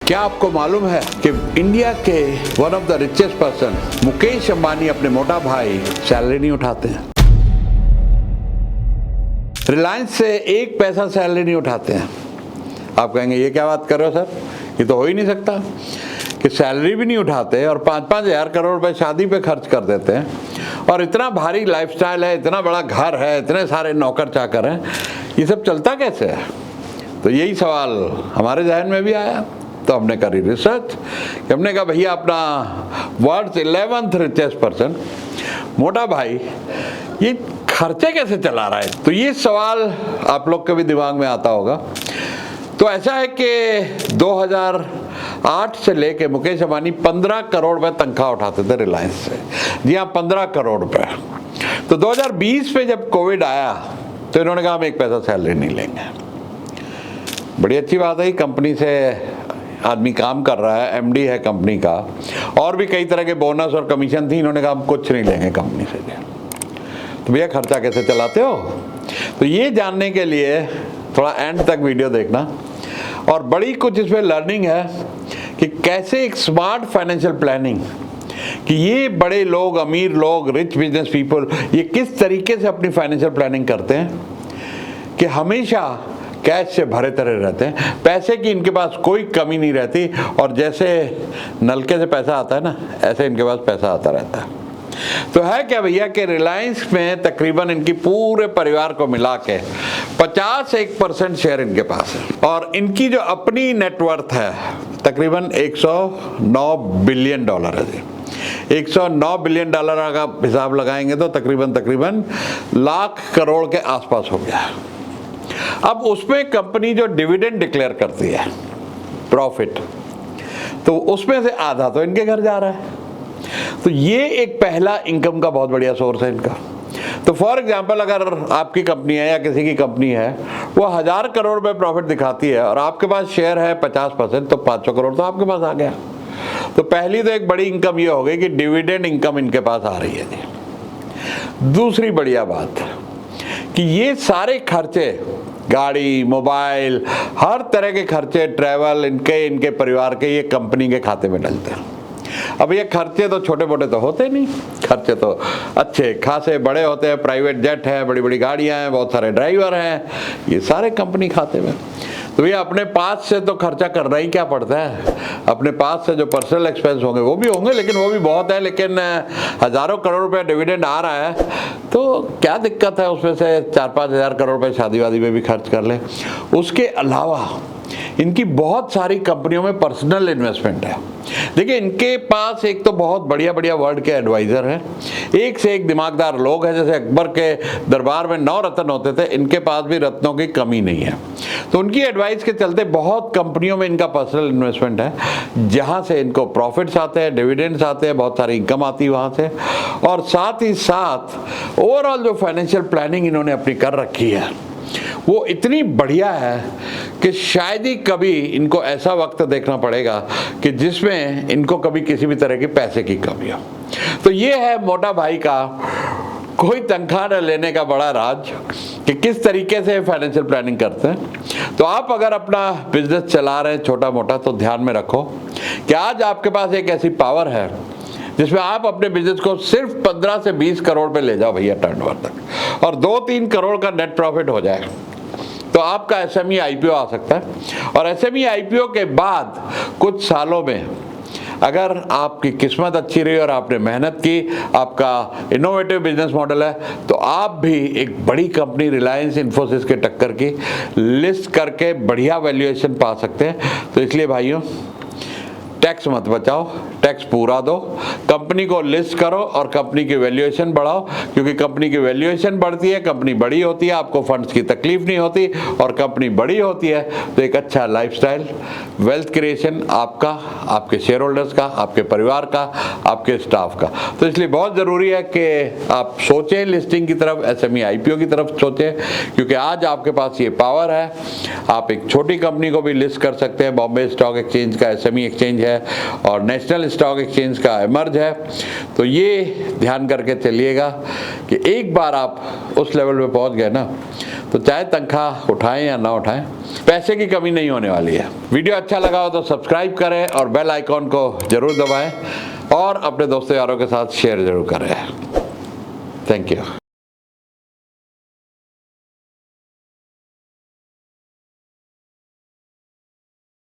क्या आपको मालूम है कि इंडिया के one of the richest person Mukesh Ambani अपने मोटा भाई सैलरी नहीं उठाते हैं। रिलायंस से एक पैसा सैलरी नहीं उठाते हैं। आप कहेंगे ये क्या बात कर रहे हो सर, ये तो हो ही नहीं सकता कि सैलरी भी नहीं उठाते और 5-5 हज़ार करोड़ रुपए शादी पे खर्च कर देते हैं और इतना भारी लाइफस्टाइल है, इतना बड़ा घर है, इतने सारे नौकर चाकर हैं, ये सब चलता कैसे है? तो यही सवाल हमारे जहन में भी आया। तो हमने करी रिसर्च कि हमने कहा भैया अपना वर्ल्ड 11th रिचेस्ट पर्सन मोटा भाई ये खर्चे कैसे चला रहा है। तो ये सवाल आप लोग के भी दिमाग में आता होगा। तो ऐसा है कि 2008 से लेके मुकेश अंबानी 15 करोड़ रुपए तनख्वाह उठाते थे रिलायंस से। जी हाँ, 15 करोड़ रुपए। तो 2020 में जब कोविड आया तो इन्होंने कहा हम एक पैसा सैलरी नहीं लेंगे। बड़ी अच्छी बात है, कंपनी से आदमी काम कर रहा है, एमडी है कंपनी का, और भी कई तरह के बोनस और कमीशन थी। इन्होंने कहा हम कुछ नहीं लेंगे कंपनी से। तो भैया खर्चा कैसे चलाते हो? तो ये जानने के लिए थोड़ा एंड तक वीडियो देखना, और बड़ी कुछ इसमें लर्निंग है कि कैसे एक स्मार्ट फाइनेंशियल प्लानिंग, कि ये बड़े लोग, अमीर लोग, रिच बिजनेस पीपल, ये किस तरीके से अपनी फाइनेंशियल प्लानिंग करते हैं कि हमेशा कैश से भरे तरह रहते हैं, पैसे की इनके पास कोई कमी नहीं रहती, और जैसे नलके से पैसा आता है ना, ऐसे इनके पास पैसा आता रहता है। तो है क्या भैया कि रिलायंस में तकरीबन इनकी पूरे परिवार को मिला के 51% शेयर इनके पास है, और इनकी जो अपनी नेटवर्थ है तकरीबन $109 बिलियन है जी। $109 बिलियन का हिसाब लगाएंगे तो तकरीबन लाख करोड़ के आसपास हो गया। अब उसमें कंपनी जो डिविडेंड डिक्लेयर करती है, प्रॉफिट, तो उसमें से आधा तो इनके घर जा रहा है। तो ये एक पहला इनकम का बहुत बढ़िया सोर्स है इनका। तो फॉर एग्जांपल अगर आपकी कंपनी है या किसी की कंपनी है, वो 1000 करोड़ रुपए प्रॉफिट दिखाती है और आपके पास शेयर है 50%, तो 500 करोड़ तो आपके पास आ गया। तो पहली तो एक बड़ी इनकम ये हो गई कि डिविडेंड इनकम इनके पास आ रही है। दूसरी बढ़िया बात कि ये सारे खर्चे, गाड़ी, मोबाइल, हर तरह के खर्चे, ट्रैवल, इनके परिवार के, ये कंपनी के खाते में डलते हैं। अब ये खर्चे तो छोटे मोटे तो होते नहीं, खर्चे तो अच्छे खासे बड़े होते हैं। प्राइवेट जेट है, बड़ी बड़ी गाड़ियां हैं, बहुत सारे ड्राइवर हैं, ये सारे कंपनी खाते में। तो ये अपने पास से तो खर्चा करना ही क्या पड़ता है। अपने पास से जो पर्सनल एक्सपेंस होंगे वो भी होंगे, लेकिन वो भी बहुत है। लेकिन हजारों करोड़ रुपए डिविडेंड आ रहा है तो क्या दिक्कत है, उसमें से 4-5 हज़ार करोड़ रुपए शादी वादी में भी खर्च कर ले। उसके अलावा इनकी बहुत सारी कंपनियों में पर्सनल इन्वेस्टमेंट है। देखिए इनके पास एक तो बहुत बढ़िया बढ़िया वर्ल्ड के एडवाइजर हैं, एक से एक दिमागदार लोग हैं। जैसे अकबर के दरबार में 9 रत्न होते थे, इनके पास भी रत्नों की कमी नहीं है। तो उनकी एडवाइस के चलते बहुत कंपनियों में इनका पर्सनल इन्वेस्टमेंट है, जहां से इनको प्रॉफिट्स आते हैं, डिविडेंड्स आते हैं, बहुत सारी इनकम आती है वहां से। और साथ ही साथ ओवरऑल जो फाइनेंशियल प्लानिंग इन्होंने अपनी कर रखी है वो इतनी बढ़िया है कि शायद ही कभी इनको ऐसा वक्त देखना पड़ेगा कि जिसमें इनको कभी किसी भी तरह की पैसे की कमी हो। तो ये है मोटा भाई का कोई तनख्वाह न लेने का बड़ा राज, कि किस तरीके से फाइनेंशियल प्लानिंग करते हैं। तो आप अगर अपना बिजनेस चला रहे हैं छोटा मोटा, तो ध्यान में रखो कि आज आपके पास एक ऐसी पावर है जिसमें आप अपने बिजनेस को सिर्फ 15 से 20 करोड़ पे ले जाओ भैया टर्नओवर तक, और 2-3 करोड़ का नेट प्रॉफिट हो जाए, तो आपका एसएमई आईपीओ आ सकता है। और एसएमई आईपीओ के बाद कुछ सालों में अगर आपकी किस्मत अच्छी रही और आपने मेहनत की, आपका इनोवेटिव बिजनेस मॉडल है, तो आप भी एक बड़ी कंपनी रिलायंस, इन्फोसिस के टक्कर की लिस्ट करके बढ़िया वैल्यूएशन पा सकते हैं। तो इसलिए भाइयों, टैक्स मत बचाओ, टैक्स पूरा दो, कंपनी को लिस्ट करो और कंपनी की वैल्यूएशन बढ़ाओ, क्योंकि कंपनी की वैल्यूएशन बढ़ती है, कंपनी बड़ी होती है, आपको फंड्स की तकलीफ नहीं होती, और कंपनी बड़ी होती है तो एक अच्छा लाइफस्टाइल, वेल्थ क्रिएशन आपका, आपके शेयर होल्डर्स का, आपके परिवार का, आपके स्टाफ का। तो इसलिए बहुत ज़रूरी है कि आप सोचें लिस्टिंग की तरफ, एसएमई आईपीओ की तरफ सोचें, क्योंकि आज आपके पास ये पावर है। आप एक छोटी कंपनी को भी लिस्ट कर सकते हैं, बॉम्बे स्टॉक एक्सचेंज का एसएमई एक्सचेंज है और नेशनल स्टॉक एक्सचेंज का एमर्ज है। तो ये ध्यान करके चलिएगा कि एक बार आप उस लेवल पे पहुंच गए ना, तो चाहे तनख्वाह उठाएं या ना उठाएं, पैसे की कमी नहीं होने वाली है। वीडियो अच्छा लगा हो तो सब्सक्राइब करें और बेल आइकॉन को जरूर दबाएं और अपने दोस्तों यारों के साथ शेयर जरूर करें। Thank you.